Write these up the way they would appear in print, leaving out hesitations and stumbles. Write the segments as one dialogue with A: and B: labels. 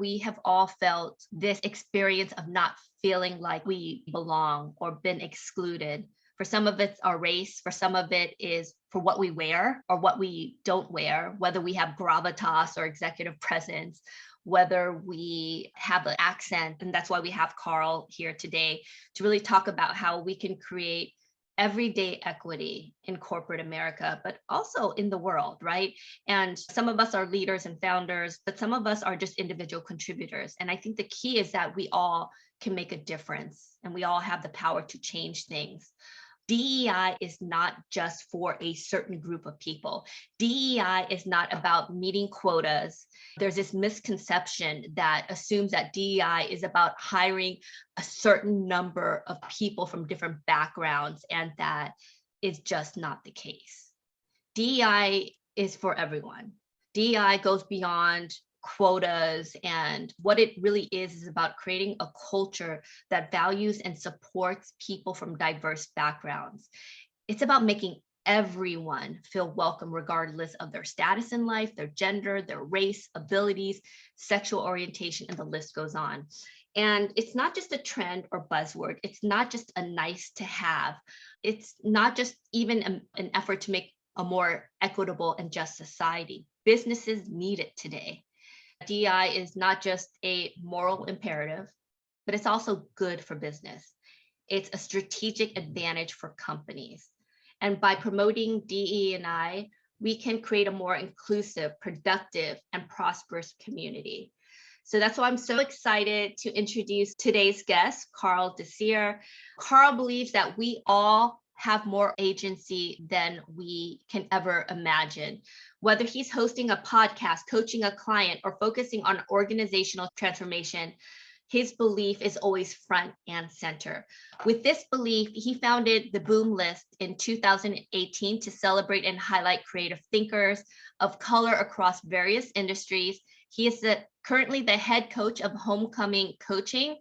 A: we have all felt this experience of not feeling like we belong or been excluded. For some of it's our race, for some of it is for what we wear or what we don't wear, whether we have gravitas or executive presence, whether we have an accent. And that's why we have Carl here today to really talk about how we can create everyday equity in corporate America, but also in the world, right? And some of us are leaders and founders, but some of us are just individual contributors. And I think the key is that we all can make a difference and we all have the power to change things. DEI is not just for a certain group of people. DEI is not about meeting quotas. There's this misconception that assumes that DEI is about hiring a certain number of people from different backgrounds, and that is just not the case. DEI is for everyone. DEI goes beyond quotas, and what it really is about creating a culture that values and supports people from diverse backgrounds. It's about making everyone feel welcome regardless of their status in life, their gender, their race, abilities, sexual orientation, and the list goes on. And it's not just a trend or buzzword. It's not just a nice to have. It's not just even an effort to make a more equitable and just society. Businesses need it today. DEI is not just a moral imperative, but it's also good for business. It's a strategic advantage for companies. And by promoting DE&I, we can create a more inclusive, productive, and prosperous community. So that's why I'm so excited to introduce today's guest, Carl Desir. Carl believes that we all have more agency than we can ever imagine. Whether he's hosting a podcast, coaching a client, or focusing on organizational transformation, his belief is always front and center. With this belief, he founded the Boom List in 2018 to celebrate and highlight creative thinkers of color across various industries. He is currently the head coach of Homecoming Coaching.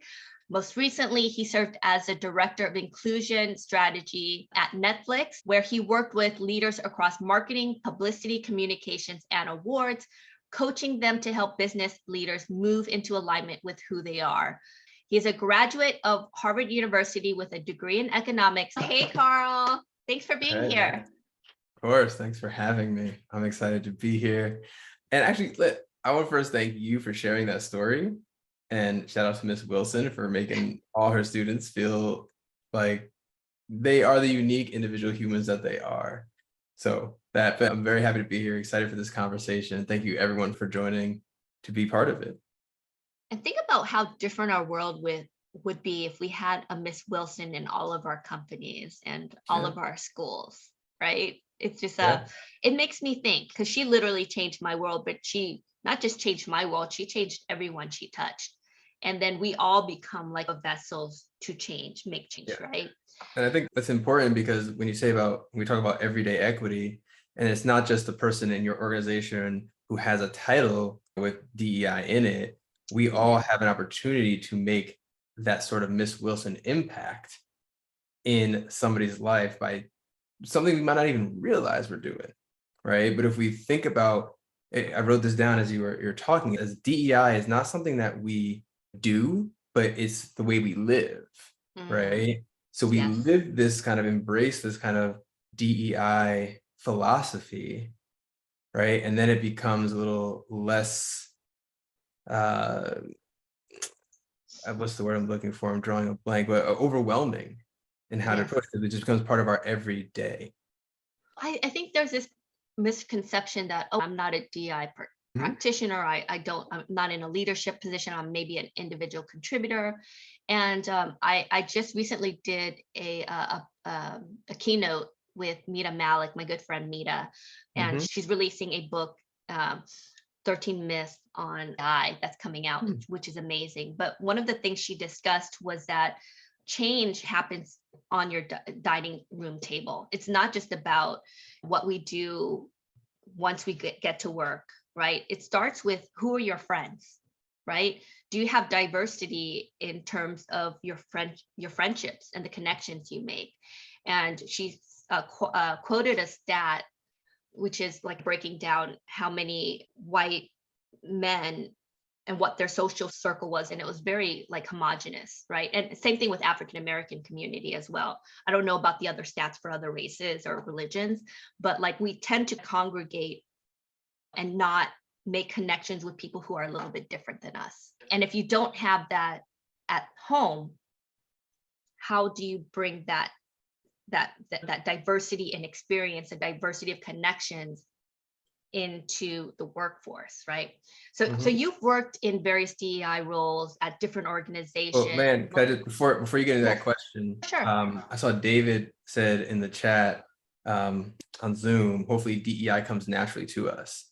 A: Most recently, he served as a director of inclusion strategy at Netflix, where he worked with leaders across marketing, publicity, communications, and awards, coaching them to help business leaders move into alignment with who they are. He is a graduate of Harvard University with a degree in economics. Hey, Carl, thanks for being here.
B: Of course, thanks for having me. I'm excited to be here. And actually, I want to first thank you for sharing that story. And shout out to Miss Wilson for making all her students feel like they are the unique individual humans that they are. So I'm very happy to be here, excited for this conversation. Thank you everyone for joining to be part of it.
A: And think about how different our world would be if we had a Miss Wilson in all of our companies and all of our schools, right? It's just, it makes me think, because she literally changed my world, but she not just changed my world, she changed everyone she touched. And then we all become like vessels to make change, right?
B: And I think that's important because when we talk about everyday equity, and it's not just the person in your organization who has a title with DEI in it, we all have an opportunity to make that sort of Miss Wilson impact in somebody's life by something we might not even realize we're doing, right? But if we think about, I wrote this down as you're talking, as DEI is not something that we do, but it's the way we live, right? So we live this kind of embrace this kind of DEI philosophy, right? And then it becomes a little less, what's the word I'm looking for? I'm drawing a blank, but overwhelming in how to approach it. It just becomes part of our everyday.
A: I think there's this misconception that, I'm not a DEI practitioner. I'm not in a leadership position. I'm maybe an individual contributor. And I just recently did a keynote with Mita Malik, my good friend Mita, and she's releasing a book, 13 Myths on DEI, that's coming out, which is amazing. But one of the things she discussed was that change happens on your dining room table. It's not just about what we do once we get to work, right? It starts with, who are your friends, right? Do you have diversity in terms of your friendships and the connections you make? And she quoted a stat, which is like breaking down how many white men and what their social circle was, and it was very like homogenous, right? And same thing with African American community as well. I don't know about the other stats for other races or religions, but like we tend to congregate and not make connections with people who are a little bit different than us. And if you don't have that at home, how do you bring that diversity and experience, a diversity of connections into the workforce, right? So
B: Mhm.
A: you've worked in various DEI roles at different
B: Well,
A: organizations.
B: man, can I just before you get into
A: Yeah,
B: that question,
A: sure.
B: I saw David said in the chat on Zoom, hopefully DEI comes naturally to us.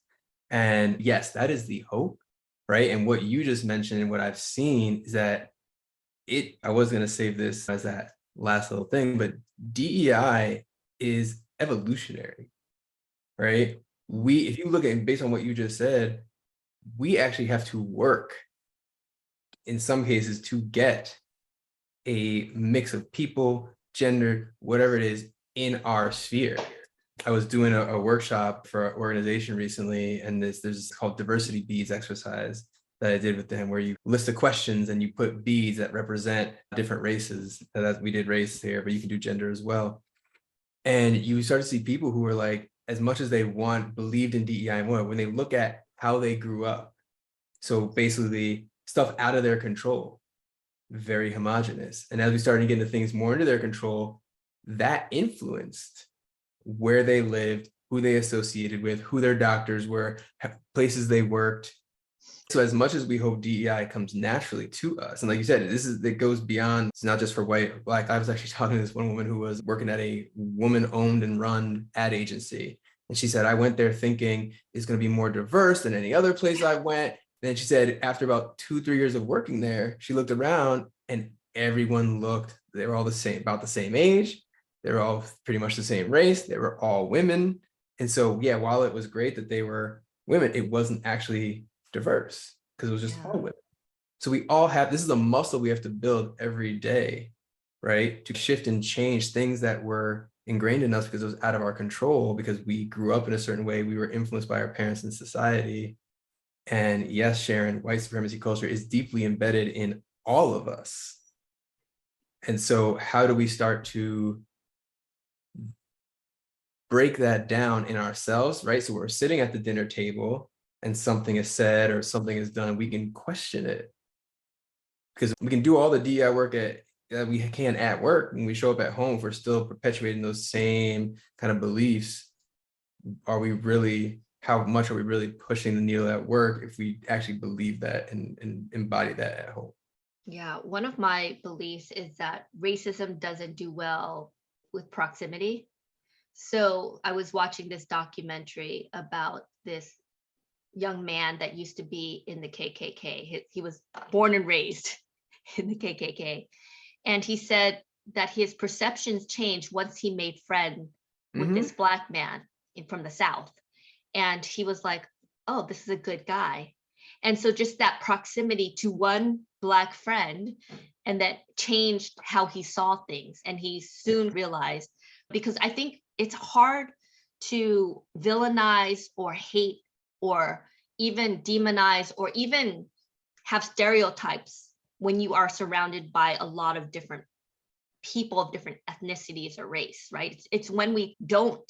B: And yes, that is the hope, right? And what you just mentioned and what I've seen is that I was going to save this as that last little thing, but DEI is evolutionary, right? If you look at based on what you just said, we actually have to work in some cases to get a mix of people, gender, whatever it is in our sphere. I was doing a workshop for an organization recently, and there's called diversity beads exercise that I did with them, where you list the questions and you put beads that represent different races. That we did race here, but you can do gender as well. And you start to see people who are like, as much as they believed in DEI more, when they look at how they grew up. So basically, stuff out of their control, very homogenous. And as we started getting the things more into their control, that influenced where they lived, who they associated with, who their doctors were, places they worked. So as much as we hope DEI comes naturally to us, and like you said, it goes beyond, it's not just for white or black. I was actually talking to this one woman who was working at a woman-owned and run ad agency. And she said, I went there thinking it's going to be more diverse than any other place I went. And then she said, after about 2, 3 years of working there, she looked around and everyone they were all the same, about the same age. They were all pretty much the same race. They were all women. And so, yeah, while it was great that they were women, it wasn't actually diverse because it was just
A: Yeah.
B: all women. So we all have, this is a muscle we have to build every day, right? To shift and change things that were ingrained in us because it was out of our control, because we grew up in a certain way. We were influenced by our parents and society. And yes, Sharon, white supremacy culture is deeply embedded in all of us. And so how do we start to break that down in ourselves, right? So we're sitting at the dinner table and something is said or something is done, we can question it. Because we can do all the DI work that we can at work. When we show up at home, if we're still perpetuating those same kind of beliefs, how much are we really pushing the needle at work if we actually believe that and embody that at home?
A: Yeah, one of my beliefs is that racism doesn't do well with proximity. So I was watching this documentary about this young man that used to be in the KKK. He was born and raised in the KKK. And he said that his perceptions changed once he made friends with
B: Mm-hmm.
A: this Black man from the South. And he was like, oh, this is a good guy. And so just that proximity to one Black friend, and that changed how he saw things. And he soon realized, because I think it's hard to villainize or hate or even demonize or even have stereotypes when you are surrounded by a lot of different people of different ethnicities or race, right? It's when we don't,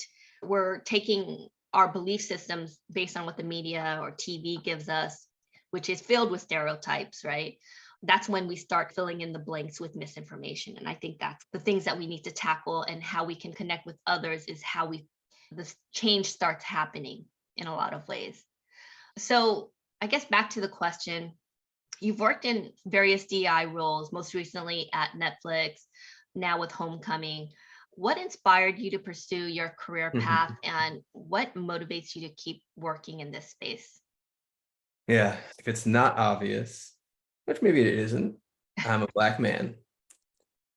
A: we're taking our belief systems based on what the media or TV gives us, which is filled with stereotypes, right? That's when we start filling in the blanks with misinformation. And I think that's the things that we need to tackle, and how we can connect with others is how this change starts happening in a lot of ways. So I guess back to the question, you've worked in various DI roles, most recently at Netflix, now with Homecoming. What inspired you to pursue your career path, and what motivates you to keep working in this space?
B: Yeah, if it's not obvious, which maybe it isn't, I'm a Black man.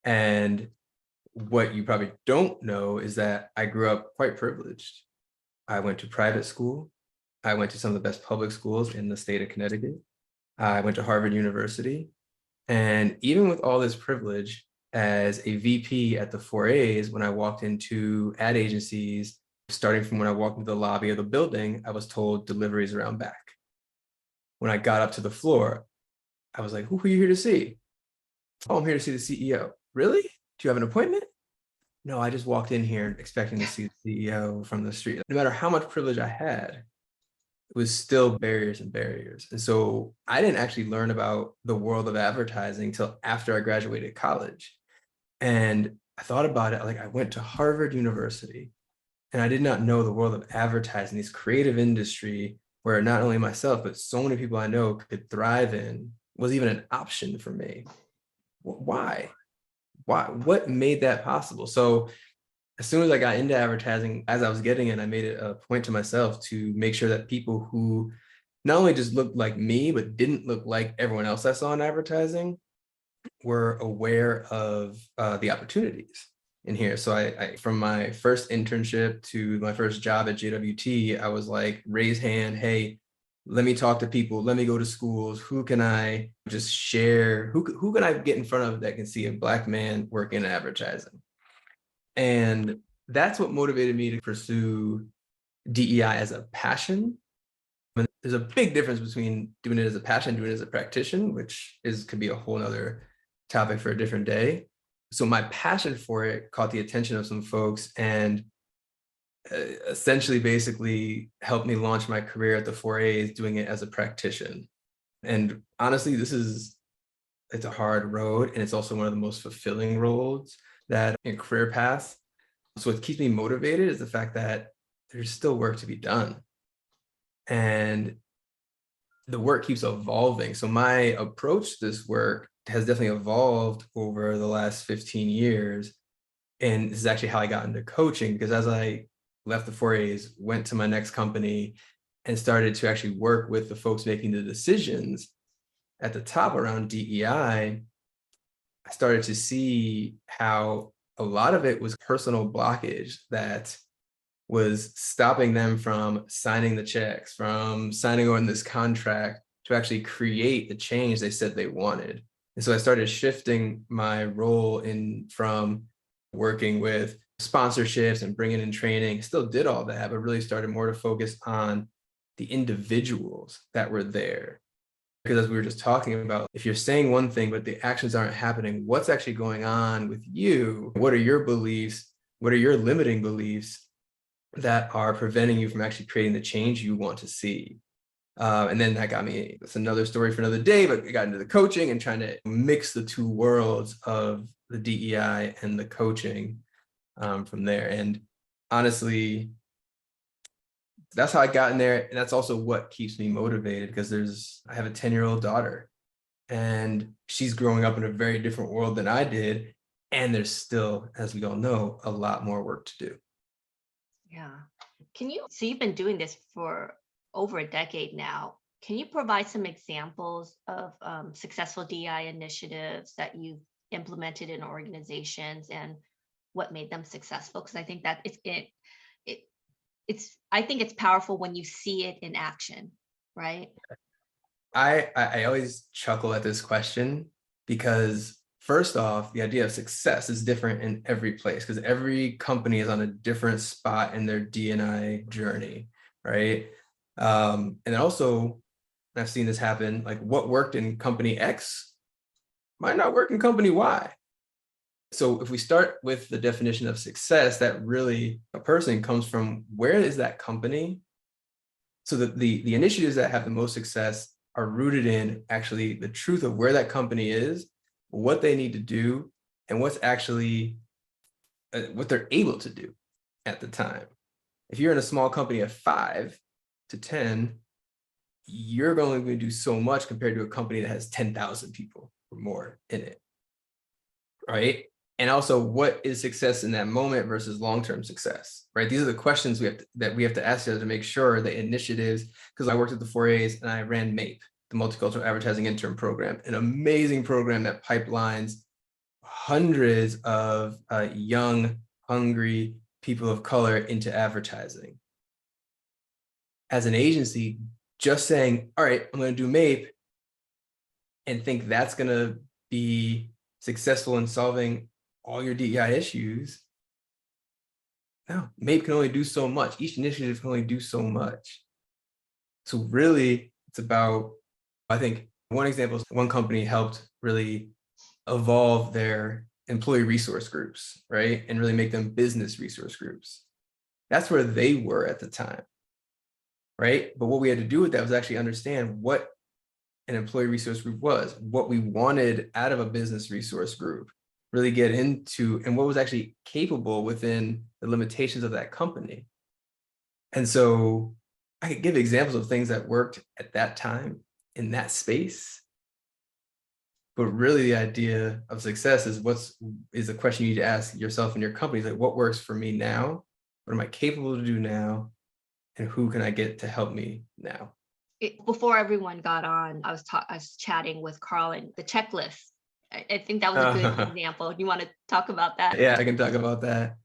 B: And what you probably don't know is that I grew up quite privileged. I went to private school. I went to some of the best public schools in the state of Connecticut. I went to Harvard University. And even with all this privilege, as a VP at the 4As, when I walked into ad agencies, starting from when I walked into the lobby of the building, I was told deliveries around back. when I got up to the floor, I was like, who are you here to see? Oh, I'm here to see the CEO. Really? Do you have an appointment? No, I just walked in here expecting to see the CEO from the street. No matter how much privilege I had, it was still barriers and barriers. And so I didn't actually learn about the world of advertising until after I graduated college. And I thought about it, like I went to Harvard University and I did not know the world of advertising, this creative industry where not only myself, but so many people I know could thrive in was even an option for me. Why? Why? What made that possible? So as soon as I got into advertising, as I was getting in, I made it a point to myself to make sure that people who not only just looked like me, but didn't look like everyone else I saw in advertising were aware of the opportunities in here. So from my first internship to my first job at JWT, I was like, raise hand, hey, let me talk to people, let me go to schools. Who can I just share? Who can I get in front of that can see a Black man work in advertising? And that's what motivated me to pursue DEI as a passion. And there's a big difference between doing it as a passion and doing it as a practitioner, which could be a whole nother topic for a different day. So my passion for it caught the attention of some folks and essentially basically helped me launch my career at the 4A's doing it as a practitioner. And honestly, it's a hard road and it's also one of the most fulfilling roads that in career paths. So what keeps me motivated is the fact that there's still work to be done. And the work keeps evolving. So my approach to this work has definitely evolved over the last 15 years. And this is actually how I got into coaching, because as I left the 4A's, went to my next company and started to actually work with the folks making the decisions at the top around DEI, I started to see how a lot of it was personal blockage that was stopping them from signing the checks, from signing on this contract to actually create the change they said they wanted. And so I started shifting my role in from working with sponsorships and bringing in training, still did all that, but really started more to focus on the individuals that were there. Because as we were just talking about, if you're saying one thing, but the actions aren't happening, what's actually going on with you? What are your beliefs? What are your limiting beliefs that are preventing you from actually creating the change you want to see? And then that got me, it's another story for another day, but I got into the coaching and trying to mix the two worlds of the DEI and the coaching from there. And honestly, that's how I got in there. And that's also what keeps me motivated because I have a 10-year-old daughter and she's growing up in a very different world than I did. And there's still, as we all know, a lot more work to do.
A: Yeah. So you've been doing this for over a decade now. Can you provide some examples of successful DEI initiatives that you've implemented in organizations and what made them successful? Because I think that I think it's powerful when you see it in action, right?
B: I always chuckle at this question because first off, the idea of success is different in every place because every company is on a different spot in their D&I journey, right? And also, I've seen this happen, like what worked in company X might not work in company Y. So if we start with the definition of success, that really a person comes from where is that company? So the initiatives that have the most success are rooted in actually the truth of where that company is, what they need to do, and what's actually what they're able to do at the time. If you're in a small company of 5 to 10, you're going to do so much compared to a company that has 10,000 people or more in it, right? And also, what is success in that moment versus long-term success, right? These are the questions we have to ask to make sure the initiatives, because I worked at the 4A's and I ran MAPE, the Multicultural Advertising Intern Program, an amazing program that pipelines hundreds of young, hungry people of color into advertising. As an agency, just saying, all right, I'm going to do MAPE and think that's going to be successful in solving all your DEI issues. No, MAPE can only do so much. Each initiative can only do so much. So really, it's about I think one example is one company helped really evolve their employee resource groups, right? And really make them business resource groups. That's where they were at the time, right? But what we had to do with that was actually understand what an employee resource group was, what we wanted out of a business resource group, really get into, and what was actually capable within the limitations of that company. And so I could give examples of things that worked at that time in that space. But really the idea of success is a question you need to ask yourself and your company. Like, what works for me now? What am I capable to do now? And who can I get to help me now?
A: Before everyone got on, I was chatting with Carl and the checklist. I think that was a good example. You want to talk about that?
B: Yeah, I can talk about that.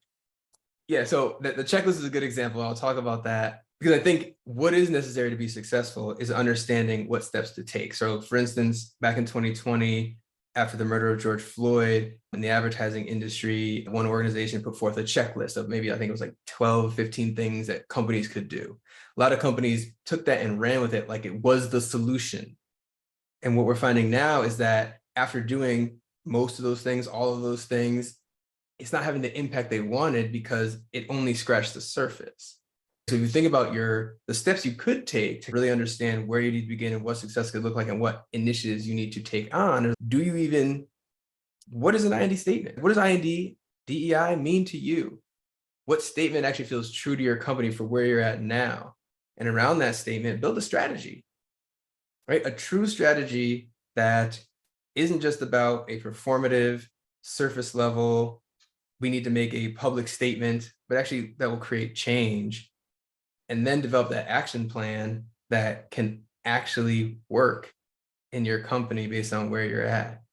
B: Yeah, so the checklist is a good example. I'll talk about that because I think what is necessary to be successful is understanding what steps to take. So for instance, back in 2020, after the murder of George Floyd in the advertising industry, one organization put forth a checklist of maybe, I think it was like 12, 15 things that companies could do. A lot of companies took that and ran with it like it was the solution. And what we're finding now is that after doing most of those things, all of those things, it's not having the impact they wanted because it only scratched the surface. So if you think about the steps you could take to really understand where you need to begin and what success could look like and what initiatives you need to take on, what is an IND statement? What does IND, DEI mean to you? What statement actually feels true to your company for where you're at now? And around that statement, build a strategy, right? A true strategy that isn't just about a performative, surface level, we need to make a public statement, but actually that will create change, and then develop that action plan that can actually work in your company based on where you're at.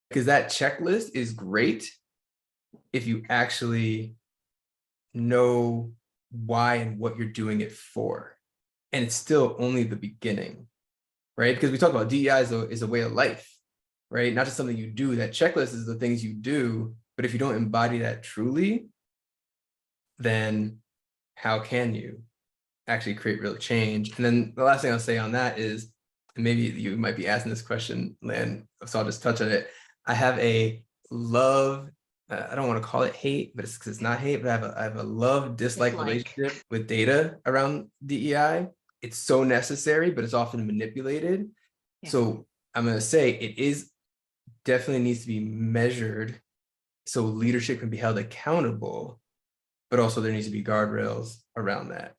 B: Because that checklist is great if you actually know why and what you're doing it for. And it's still only the beginning, right? Because we talk about DEI is a way of life, right? Not just something you do. That checklist is the things you do. But if you don't embody that truly, then how can you actually create real change? And then the last thing I'll say on that is, and maybe you might be asking this question, Lynn, so I'll just touch on it. I have a love, I don't want to call it hate, but it's not hate, but I have a love dislike relationship with data around DEI. It's so necessary, but it's often manipulated. Yeah. So I'm going to say it is definitely needs to be measured so leadership can be held accountable, but also there needs to be guardrails around that.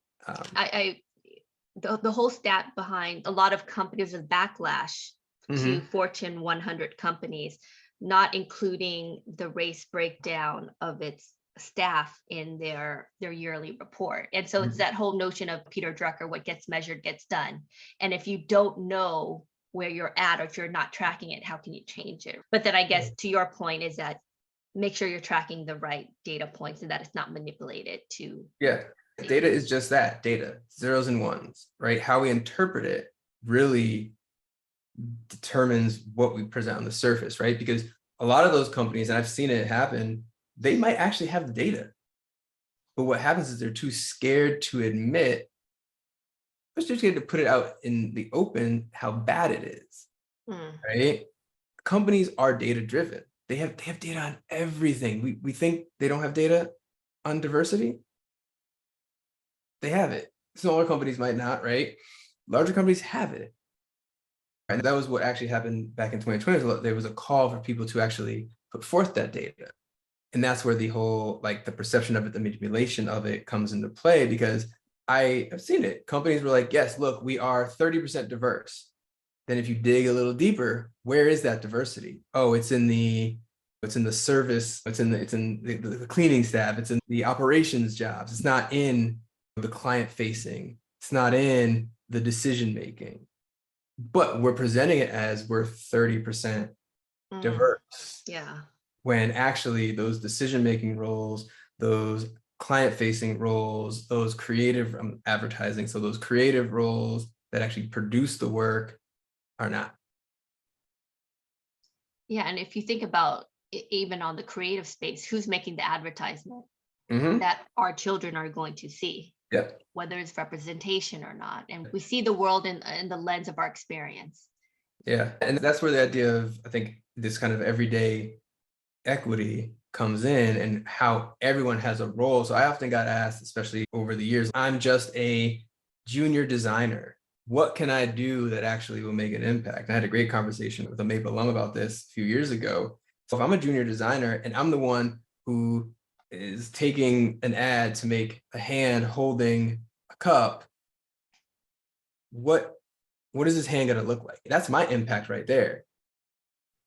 A: The whole stat behind a lot of companies with backlash to Fortune 100 companies, not including the race breakdown of its staff in their yearly report. And so it's that whole notion of Peter Drucker, what gets measured gets done. And if you don't know where you're at, or if you're not tracking it, how can you change it? But then I guess to your point is that make sure you're tracking the right data points and that it's not manipulated to.
B: Yeah, data is just that, data, zeros and ones, right? How we interpret it really determines what we present on the surface, right? Because a lot of those companies, and I've seen it happen, they might actually have the data. But what happens is they're too scared to admit, they're too scared to put it out in the open how bad it is, right? Companies are data driven. They have data on everything. We think they don't have data on diversity. They have it. Smaller companies might not, right? Larger companies have it. And that was what actually happened back in 2020. There was a call for people to actually put forth that data. And that's where the whole, like the perception of it, the manipulation of it comes into play, because I have seen it. Companies were like, yes, look, we are 30% diverse. Then if you dig a little deeper, where is that diversity? Oh, it's in the service, it's in the cleaning staff, it's in the operations jobs. It's not in the client facing, it's not in the decision making. But we're presenting it as we're 30% diverse.
A: Yeah.
B: When actually those decision-making roles, those client-facing roles, those creative advertising, so those creative roles that actually produce the work are not.
A: Yeah, and if you think about even on the creative space, who's making the advertisement that our children are going to see? Whether it's representation or not. And we see the world in the lens of our experience.
B: Yeah. And that's where the idea of, I think, this kind of everyday equity comes in and how everyone has a role. So I often got asked, especially over the years, I'm just a junior designer. What can I do that actually will make an impact? And I had a great conversation with a Maple alum about this a few years ago. So if I'm a junior designer and I'm the one who is taking an ad to make a hand holding a cup, what is this hand going to look like? That's my impact right there.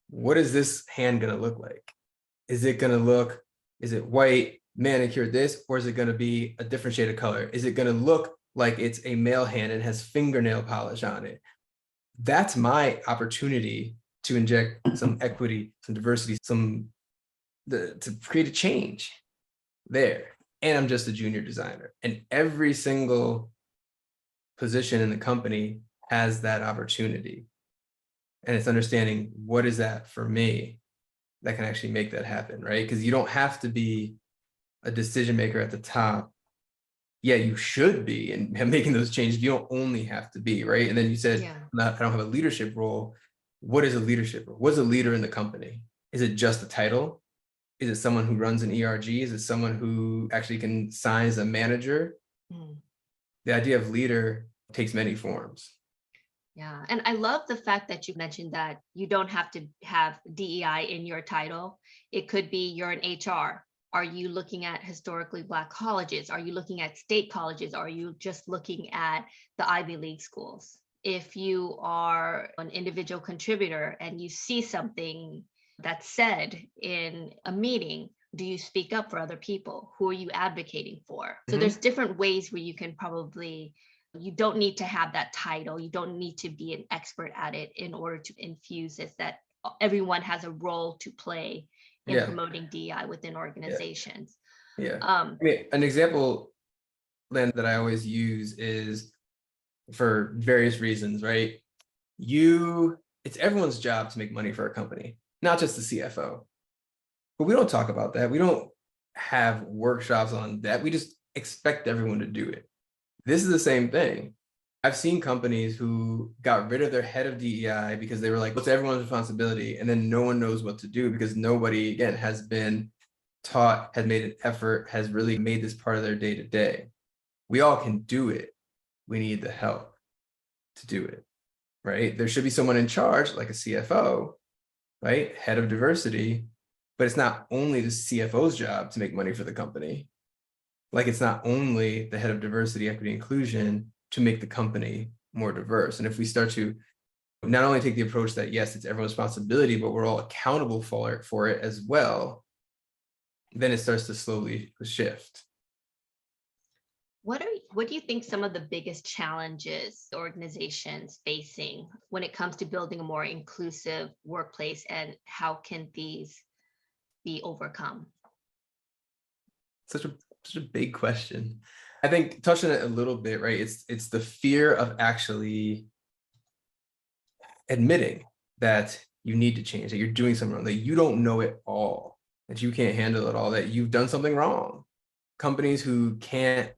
B: What is this hand going to look like? Is it going to look, is it white, manicured this, or is it going to be a different shade of color? Is it going to look like it's a male hand and has fingernail polish on it? That's my opportunity to inject some equity, some diversity, to create a change there. And I'm just a junior designer. And every single position in the company has that opportunity. And it's understanding, what is that for me that can actually make that happen, right? Because you don't have to be a decision maker at the top. Yeah, you should be and making those changes. You don't only have to be, right? And then you said,
A: Yeah.
B: I don't have a leadership role. What is a leadership role? What's a leader in the company? Is it just a title? Is it someone who runs an ERG? Is it someone who actually can sign as a manager?
A: Mm.
B: The idea of leader takes many forms.
A: Yeah. And I love the fact that you mentioned that you don't have to have DEI in your title. It could be you're an HR. Are you looking at historically Black colleges? Are you looking at state colleges? Are you just looking at the Ivy League schools? If you are an individual contributor and you see something that's said in a meeting, do you speak up for other people? Who are you advocating for? So there's
B: Mhm.
A: different ways where you can probably, you don't need to have that title. You don't need to be an expert at it in order to infuse this, that everyone has a role to play in
B: Yeah,
A: promoting DEI within
B: yeah,
A: organizations.
B: yeah.
A: Um,
B: I mean, an example then that I always use is, for various reasons, right? It's everyone's job to make money for a company, not just the CFO. But we don't talk about that. We don't have workshops on that. We just expect everyone to do it. This is the same thing. I've seen companies who got rid of their head of DEI because they were like, what's everyone's responsibility? And then no one knows what to do because nobody, again, has been taught, has made an effort, has really made this part of their day to day. We all can do it. We need the help to do it, right? There should be someone in charge, like a CFO, right? Head of diversity, but it's not only the CFO's job to make money for the company. Like, it's not only the head of diversity, equity, inclusion to make the company more diverse. And if we start to not only take the approach that, yes, it's everyone's responsibility, but we're all accountable for it as well, then it starts to slowly shift.
A: what do you think some of the biggest challenges organizations facing when it comes to building a more inclusive workplace, and how can these be overcome?
B: Such a big question. I think touching it a little bit, right? It's the fear of actually admitting that you need to change, that you're doing something wrong, that you don't know it all, that you can't handle it all, that you've done something wrong. Companies who can't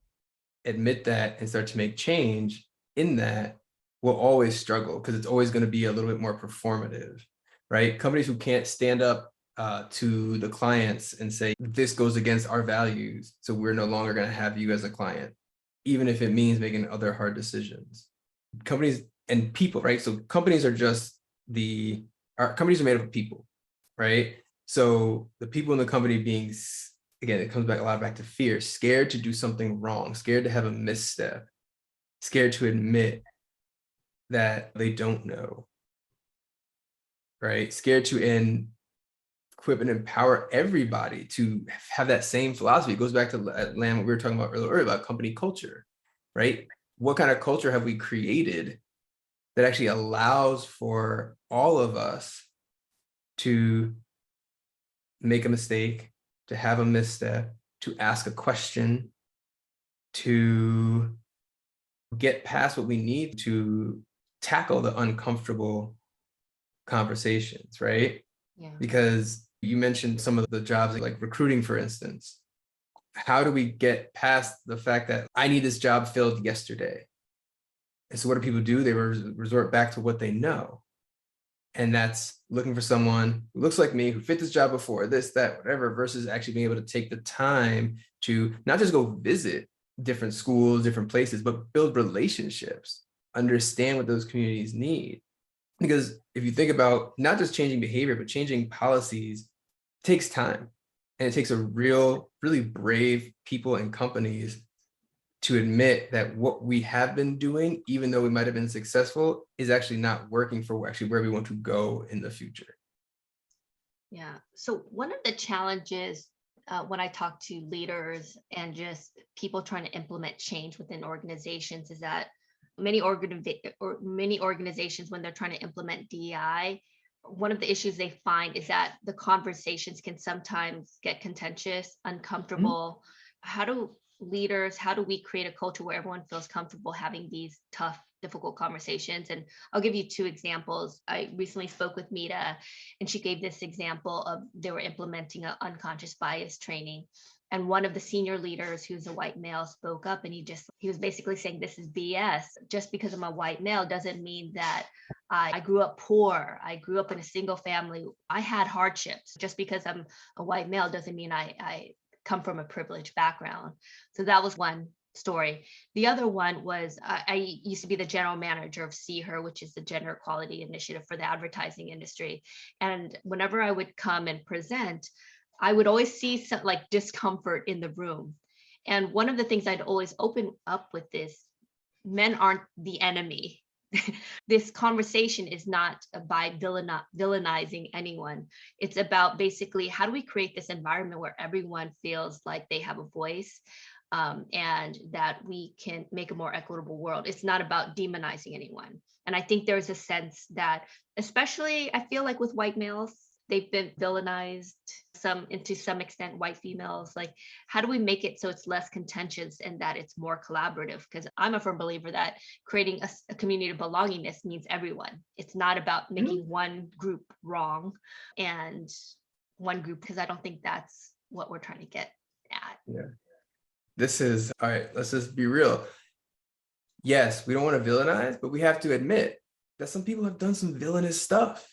B: admit that and start to make change in that will always struggle because it's always going to be a little bit more performative, right? Companies who can't stand up to the clients and say, this goes against our values, so we're no longer going to have you as a client, even if it means making other hard decisions. Companies and people, right? So companies are just companies are made up of people, right? So the people in the company being, again, it comes back a lot back to fear, scared to do something wrong, scared to have a misstep, scared to admit that they don't know, right? Scared to equip and empower everybody to have that same philosophy. It goes back to what we were talking about earlier about company culture, right? What kind of culture have we created that actually allows for all of us to make a mistake, to have a misstep, to ask a question, to get past what we need to tackle the uncomfortable conversations, right?
A: Yeah.
B: Because you mentioned some of the jobs like recruiting, for instance. How do we get past the fact that I need this job filled yesterday? And so what do people do? They resort back to what they know. And that's looking for someone who looks like me, who fit this job before, this, that, whatever, versus actually being able to take the time to not just go visit different schools, different places, but build relationships, understand what those communities need. Because if you think about not just changing behavior, but changing policies, takes time. And it takes a really brave people and companies to admit that what we have been doing, even though we might have been successful, is actually not working for actually where we want to go in the future.
A: Yeah. So one of the challenges when I talk to leaders and just people trying to implement change within organizations is that many organizations, when they're trying to implement DEI, one of the issues they find is that the conversations can sometimes get contentious,
B: Mhm.
A: uncomfortable. How do we create a culture where everyone feels comfortable having these tough, difficult conversations? And I'll give you two examples. I recently spoke with Mita, and she gave this example of they were implementing an unconscious bias training. And one of the senior leaders, who's a white male, spoke up, and he was basically saying, this is BS. Just because I'm a white male doesn't mean that I grew up poor. I grew up in a single family. I had hardships. Just because I'm a white male doesn't mean I come from a privileged background. So that was one story. The other one was I used to be the general manager of See Her, which is the gender equality initiative for the advertising industry. And whenever I would come and present, I would always see some like discomfort in the room. And one of the things I'd always open up with is men aren't the enemy. This conversation is not by villainizing anyone. It's about basically how do we create this environment where everyone feels like they have a voice, and that we can make a more equitable world. It's not about demonizing anyone. And I think there's a sense that, especially I feel like with white males, they've been villainized some and to some extent white females. Like, how do we make it so it's less contentious and that it's more collaborative? Because I'm a firm believer that creating a community of belongingness means everyone. It's not about
B: Mhm.
A: making one group wrong and one group, because I don't think that's what we're trying to get at.
B: Yeah. This is all right. Let's just be real. Yes, we don't want to villainize, but we have to admit that some people have done some villainous stuff,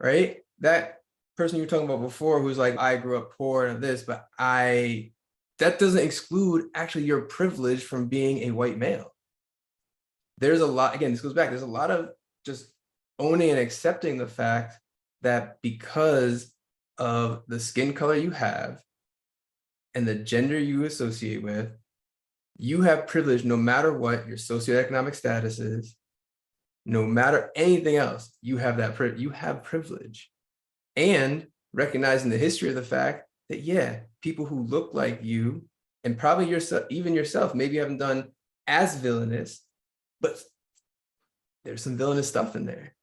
B: right? That person you were talking about before who's like, I grew up poor and this, but that doesn't exclude actually your privilege from being a white male. There's a lot, again, this goes back, there's a lot of just owning and accepting the fact that because of the skin color you have and the gender you associate with, you have privilege no matter what your socioeconomic status is, no matter anything else, you have you have privilege. And recognizing the history of the fact that, yeah, people who look like you and probably yourself, even yourself, maybe you haven't done as villainous, but there's some villainous stuff in there.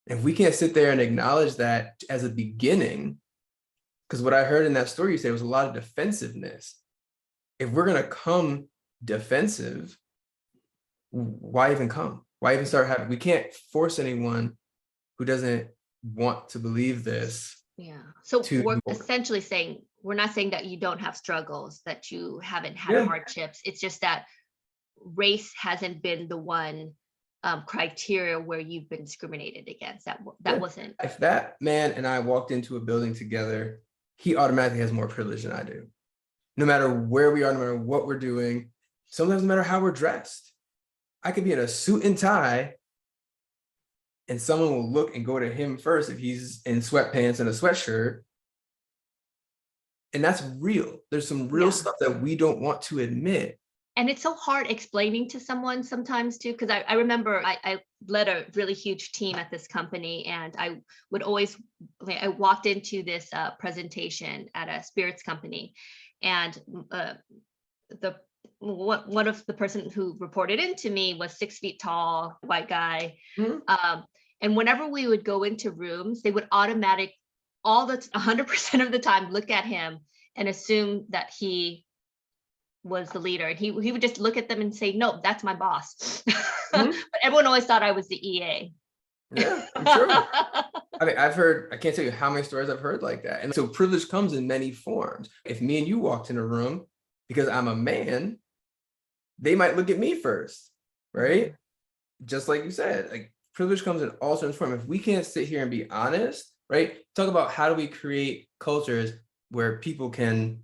B: And if we can't sit there and acknowledge that as a beginning, because what I heard in that story you said was a lot of defensiveness. If we're going to come defensive, why even come? Why even start having? We can't force anyone who doesn't want to believe this
A: Yeah. So
B: to.
A: we're essentially saying, we're not saying that you don't have struggles, that you haven't had
B: Yeah.
A: hardships. It's just that race hasn't been the one criteria where you've been discriminated against. That
B: Yeah.
A: wasn't.
B: If that man and I walked into a building together, he automatically has more privilege than I do. No matter where we are, no matter what we're doing, sometimes no matter how we're dressed. I could be in a suit and tie, and someone will look and go to him first if he's in sweatpants and a sweatshirt. And that's real. There's some real
A: Yeah.
B: stuff that we don't want to admit.
A: And it's so hard explaining to someone sometimes too, because I remember I led a really huge team at this company, and I walked into this presentation at a spirits company, and the one of the person who reported into me was 6 feet tall, white guy.
B: Mhm.
A: And whenever we would go into rooms, they would 100% of the time look at him and assume that he was the leader. And he would just look at them and say, no, that's my boss. But
B: Mhm.
A: everyone always thought I was the EA.
B: Yeah, I'm sure. I mean, I can't tell you how many stories I've heard like that. And so privilege comes in many forms. If me and you walked in a room because I'm a man, they might look at me first, right? Just like you said, like privilege comes in all sorts of forms. If we can't sit here and be honest, right? Talk about how do we create cultures where people can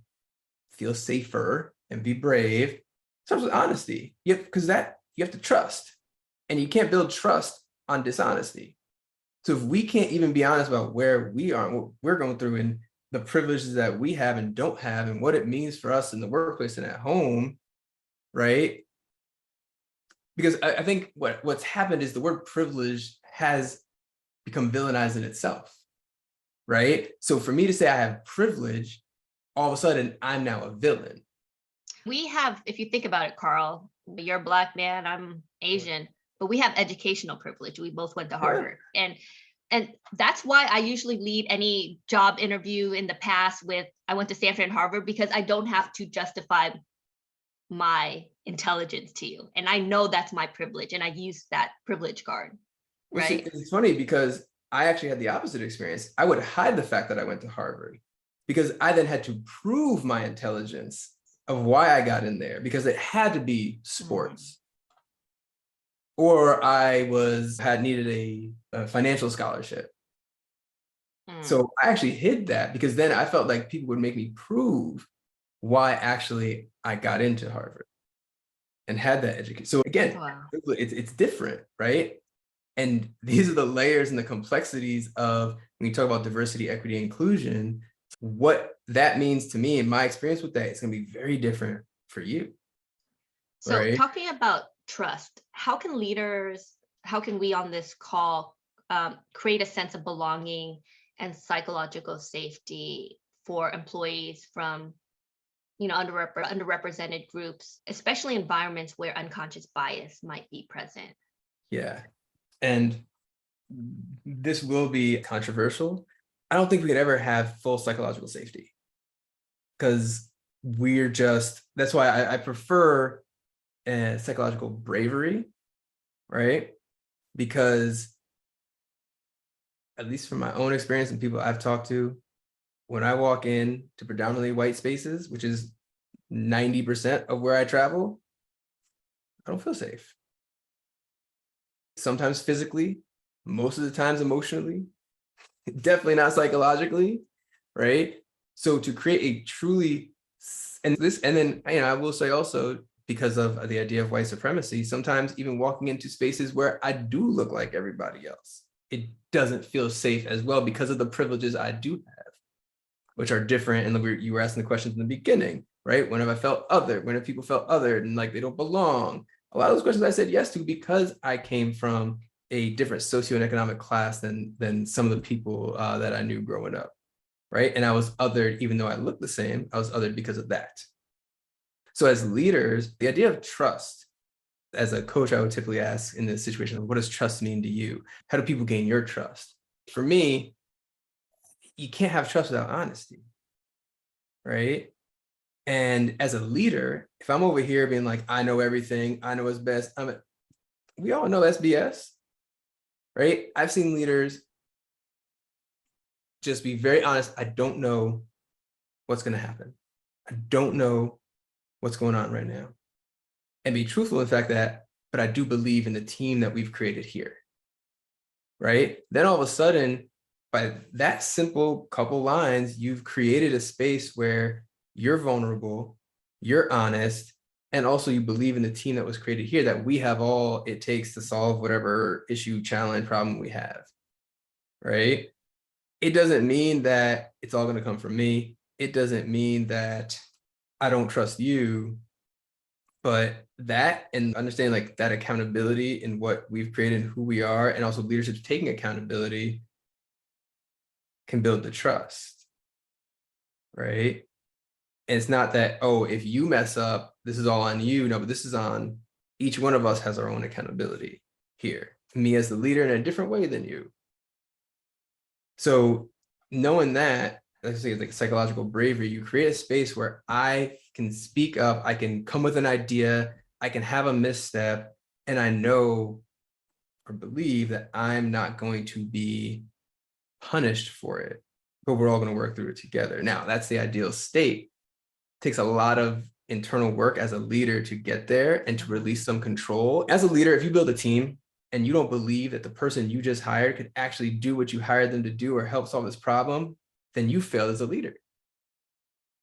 B: feel safer and be brave. It starts with honesty. Because that you have to trust. And you can't build trust on dishonesty. So if we can't even be honest about where we are and what we're going through and the privileges that we have and don't have and what it means for us in the workplace and at home, right? Because I think what's happened is the word privilege has become villainized in itself, right? So for me to say I have privilege, all of a sudden I'm now a villain.
A: We have, if you think about it, Carl, you're a Black man, I'm Asian, but we have educational privilege. We both went to
B: Yeah.
A: Harvard. And that's why I usually lead any job interview in the past with, I went to Stanford and Harvard, because I don't have to justify my intelligence to you. And I know that's my privilege, and I use that privilege card,
B: Well, see,
A: right?
B: it's funny because I actually had the opposite experience. I would hide the fact that I went to Harvard because I then had to prove my intelligence of why I got in there, because it had to be sports. Or I had needed a financial scholarship. So I actually hid that because then I felt like people would make me prove why actually I got into Harvard and had that education. So again,
A: Wow.
B: it's different, right? And these are the layers and the complexities of when you talk about diversity, equity, inclusion, what that means to me and my experience with that is going to be very different for you.
A: So
B: right?
A: talking about trust, how can we on this call create a sense of belonging and psychological safety for employees from underrepresented groups, especially environments where unconscious bias might be present?
B: Yeah. And this will be controversial. I don't think we could ever have full psychological safety because that's why I prefer psychological bravery, right? Because at least from my own experience and people I've talked to, when I walk in to predominantly white spaces, which is 90% of where I travel, I don't feel safe. Sometimes physically, most of the times emotionally, definitely not psychologically, right? So to create a truly, and then I will say also, because of the idea of white supremacy, sometimes even walking into spaces where I do look like everybody else, it doesn't feel safe as well because of the privileges I do have, which are different. And you were asking the questions in the beginning, right? When have I felt other? When have people felt othered and like they don't belong? A lot of those questions I said yes to because I came from a different socioeconomic class than some of the people that I knew growing up, right? And I was othered, even though I looked the same, I was othered because of that. So as leaders, the idea of trust, as a coach, I would typically ask in this situation, what does trust mean to you? How do people gain your trust? For me, you can't have trust without honesty, right? And as a leader, if I'm over here being like, I know everything, I know what's best, we all know that's BS, right? I've seen leaders just be very honest. I don't know what's going to happen. I don't know what's going on right now. And be truthful in the fact that, but I do believe in the team that we've created here, right? Then all of a sudden, by that simple couple lines, you've created a space where you're vulnerable, you're honest, and also you believe in the team that was created here, that we have all it takes to solve whatever issue, challenge, problem we have, right? It doesn't mean that it's all going to come from me. It doesn't mean that I don't trust you, but that and understanding like that accountability in what we've created and who we are, and also leadership taking accountability can build the trust, right? And it's not that, oh, if you mess up, this is all on you. No, but this is on each one of us has our own accountability here. Me as the leader in a different way than you. So knowing that, like I say, it's like psychological bravery, you create a space where I can speak up, I can come with an idea, I can have a misstep, and I know or believe that I'm not going to be punished for it, but we're all going to work through it together. Now, that's the ideal state. It takes a lot of internal work as a leader to get there and to release some control. As a leader, if you build a team, and you don't believe that the person you just hired could actually do what you hired them to do or help solve this problem, then you failed as a leader.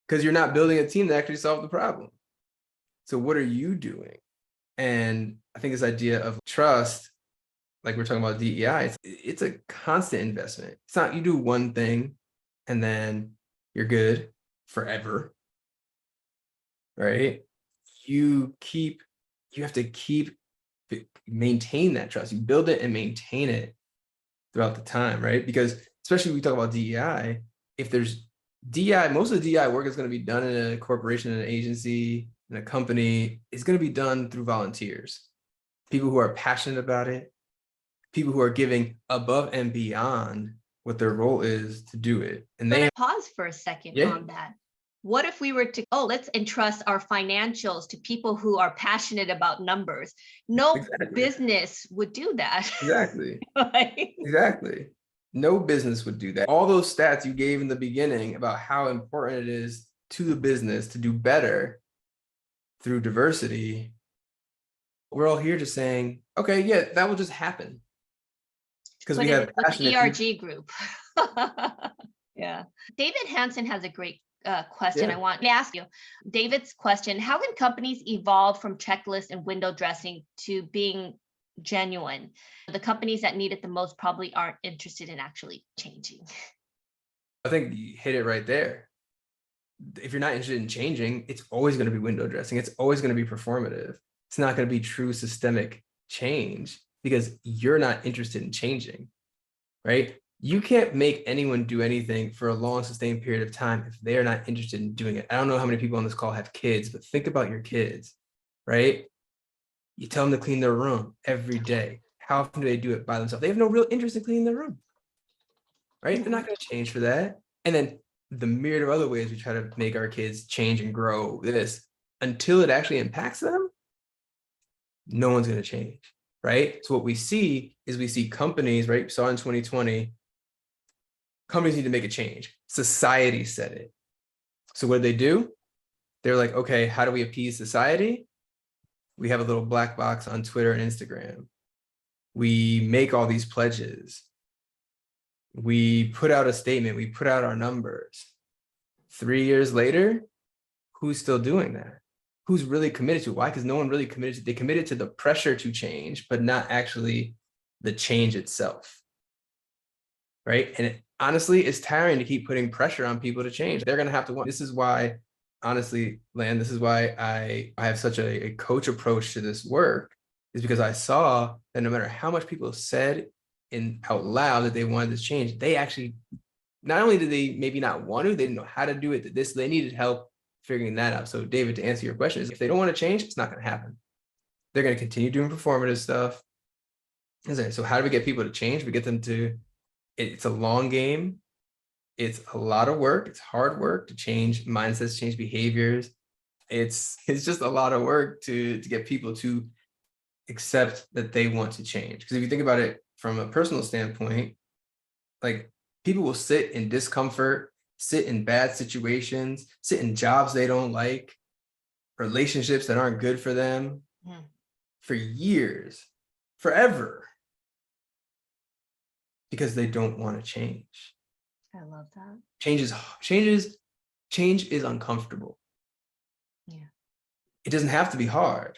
B: Because you're not building a team to actually solve the problem. So what are you doing? And I think this idea of trust, like we're talking about DEI, it's a constant investment. It's not you do one thing and then you're good forever, right? You have to maintain that trust. You build it and maintain it throughout the time, right? Because especially when we talk about DEI, if there's DEI, most of the DEI work is going to be done in a corporation, in an agency, in a company. It's going to be done through volunteers, people who are passionate about it, people who are giving above and beyond what their role is to do it. And
A: But
B: they
A: I pause for a second
B: yeah,
A: on that. What if we were to, let's entrust our financials to people who are passionate about numbers? No
B: exactly,
A: business would do that.
B: exactly,
A: Right?
B: exactly. No business would do that. All those stats you gave in the beginning about how important it is to the business to do better through diversity, we're all here just saying, okay, yeah, that will just happen because
A: Put
B: we
A: it
B: have
A: in with the
B: passionate people.
A: ERG group. Yeah. David Hansen has a great question I
B: Yeah,
A: want to ask you. David's question: how can companies evolve from checklist and window dressing to being genuine? The companies that need it the most probably aren't interested in actually changing.
B: I think you hit it right there. If you're not interested in changing, it's always going to be window dressing. It's always going to be performative. It's not going to be true systemic change because you're not interested in changing, right? You can't make anyone do anything for a long, sustained period of time if they are not interested in doing it. I don't know how many people on this call have kids, but think about your kids, right? You tell them to clean their room every day. How often do they do it by themselves? They have no real interest in cleaning their room, right? They're not going to change for that. And then the myriad of other ways we try to make our kids change and grow this until it actually impacts them, no one's going to change, right? So what we see is we see companies, right? Saw in 2020, companies need to make a change. Society said it. So what did they do? They're like, okay, how do we appease society? We have a little black box on Twitter and Instagram. We make all these pledges. We put out a statement. We put out our numbers. 3 years later, who's still doing that? Who's really committed to it? Why? Because no one really committed to it. They committed to the pressure to change, but not actually the change itself. Right. And honestly, it's tiring to keep putting pressure on people to change. They're going to have to want. This is why, honestly, Lan, this is why I have such a coach approach to this work, is because I saw that no matter how much people said in out loud that they wanted this change, they actually, not only did they maybe not want to, they didn't know how to do it. They needed help figuring that out. So David, to answer your question, is if they don't want to change, it's not going to happen. They're going to continue doing performative stuff. So how do we get people to change? We get them to, it's a long game. It's a lot of work. It's hard work to change mindsets, change behaviors. It's just a lot of work to get people to accept that they want to change. Because if you think about it from a personal standpoint, like people will sit in discomfort, sit in bad situations, sit in jobs they don't like, relationships that aren't good for them for years, forever, because they don't want to change.
A: I love that.
B: Change is uncomfortable.
A: Yeah.
B: It doesn't have to be hard,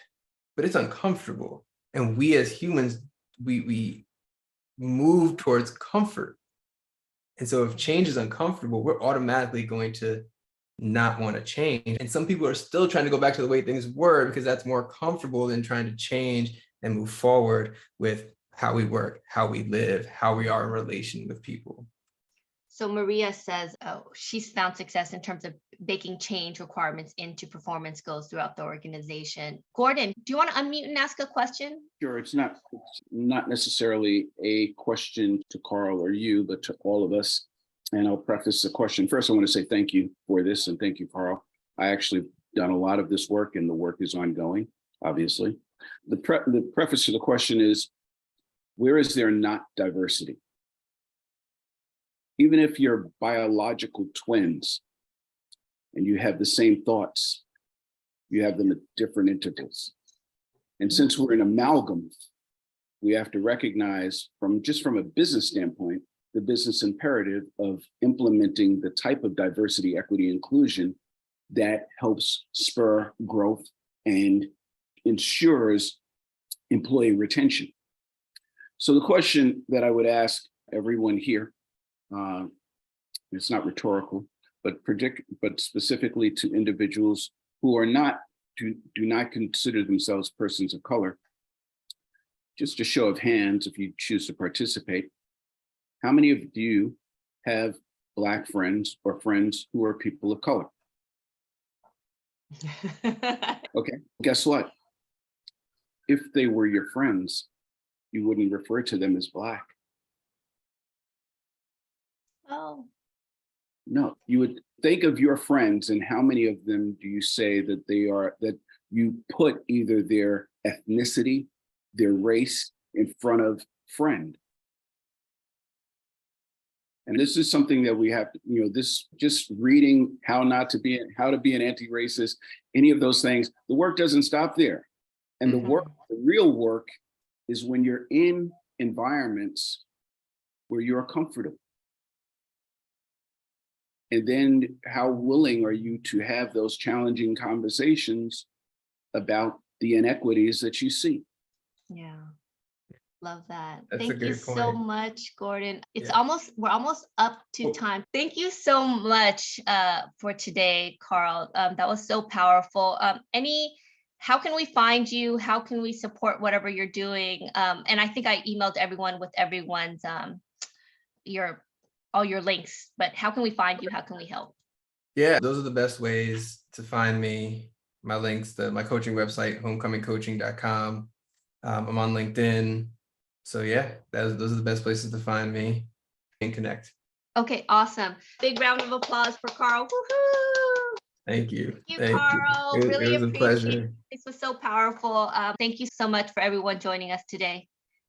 B: but it's uncomfortable. And we as humans, we move towards comfort. And so if change is uncomfortable, we're automatically going to not want to change. And some people are still trying to go back to the way things were because that's more comfortable than trying to change and move forward with how we work, how we live, how we are in relation with people.
A: So Maria says, she's found success in terms of baking change requirements into performance goals throughout the organization. Gordon, do you want to unmute and ask a question?
C: Sure, it's not necessarily a question to Carl or you, but to all of us. And I'll preface the question. First, I want to say thank you for this and thank you, Carl. I actually done a lot of this work and the work is ongoing, obviously. The preface to the question is, where is there not diversity? Even if you're biological twins and you have the same thoughts, you have them at different intervals. And since we're an amalgam we have to recognize from a business standpoint, the business imperative of implementing the type of diversity, equity, inclusion that helps spur growth and ensures employee retention. So the question that I would ask everyone here, it's not rhetorical, but specifically to individuals who do not consider themselves persons of color. Just a show of hands, if you choose to participate, how many of you have Black friends or friends who are people of color? Okay, guess what? If they were your friends, you wouldn't refer to them as Black.
A: Oh.
C: No, you would think of your friends, and how many of them do you say that that you put either their ethnicity, their race in front of friend? And this is something that we have, this just reading how to be an anti-racist, any of those things, the work doesn't stop there. And the real work is when you're in environments where you're comfortable. And then how willing are you to have those challenging conversations about the inequities that you see?
A: Yeah. Love that.
B: That's a
A: Thank you
B: great
A: so
B: point.
A: much, Gordon.
B: Yeah.
A: We're almost up to time. Thank you so much for today, Carl. That was so powerful. How can we find you? How can we support whatever you're doing? And I think I emailed everyone with everyone's all your links, but how can we find you? How can we help?
B: Yeah, those are the best ways to find me. My links, my coaching website, homecomingcoaching.com. I'm on LinkedIn. So yeah, those are the best places to find me and connect.
A: Okay, awesome. Big round of applause for Carl. Woohoo!
B: Thank you.
A: Thank you,
B: Thank you.
A: Carl.
B: It
A: Really
B: was a
A: appreciate
B: pleasure.
A: it. This was so powerful. Thank you so much for everyone joining us today.